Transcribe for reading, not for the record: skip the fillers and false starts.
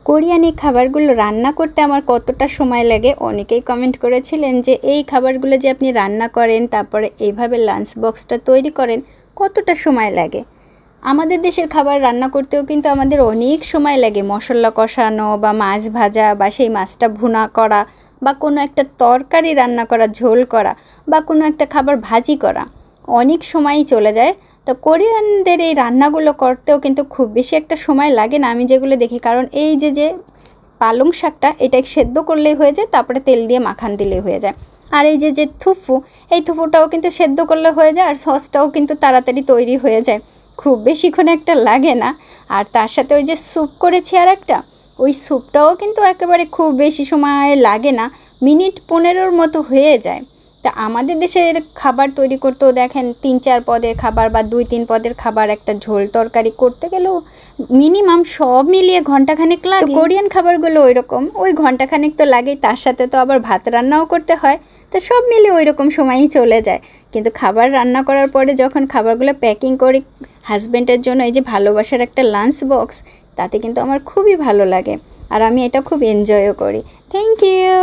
Korean এই খাবারগুলো রান্না করতে আমার কতটা সময় লাগে অনেকেই কমেন্ট করেছিলেন যে এই খাবারগুলো যে আপনি রান্না করেন তারপরে এইভাবে লাঞ্চ বক্সটা তৈরি করেন কতটা সময় লাগে। আমাদের দেশের খাবার রান্না করতেও কিন্তু আমাদের অনেক সময় লাগে, মশলা কষানো বা মাছ ভাজা বা সেই মাছটা ভুনা করা বা কোনো একটা তরকারি রান্না করা, ঝোল করা বা কোনো একটা খাবার ভাজি করা, অনেক সময়ই চলে যায়। তো কোরিয়ানদের এই রান্নাগুলো করতেও কিন্তু খুব বেশি একটা সময় লাগে না আমি যেগুলো দেখি, কারণ এই যে পালং শাকটা এটা সেদ্ধ করলেই হয়ে যায়, তারপরে তেল দিয়ে মাখান দিলেই হয়ে যায়। আর এই যে থুফু, এই থুফুটাও কিন্তু সেদ্ধ করলে হয়ে যায়, আর সসটাও কিন্তু তাড়াতাড়ি তৈরি হয়ে যায়, খুব বেশিক্ষণ একটা লাগে না। আর তার সাথে ওই যে স্যুপ করেছি আর একটা, ওই স্যুপটাও কিন্তু একেবারে খুব বেশি সময় লাগে না, মিনিট 15-র মতো হয়ে যায়। তা আমাদের দেশের খাবার তৈরি করতেও দেখেন 3-4 পদের খাবার বা 2-3 পদের খাবার একটা ঝোল তরকারি করতে গেলেও মিনিমাম সব মিলিয়ে ঘন্টাখানেক লাগে। কোরিয়ান খাবারগুলো ওই রকম, ওই ঘন্টাখানেক তো লাগেই, তার সাথে তো আবার ভাত রান্নাও করতে হয়, তো সব মিলে ওই রকম সময়ই চলে যায়। কিন্তু খাবার রান্না করার পরে যখন খাবারগুলো প্যাকিং করি হাজব্যান্ডের জন্য, এই যে ভালোবাসার একটা লাঞ্চ বক্স, তাতে কিন্তু আমার খুবই ভালো লাগে আর আমি এটা খুব এনজয়ও করি। Thank you.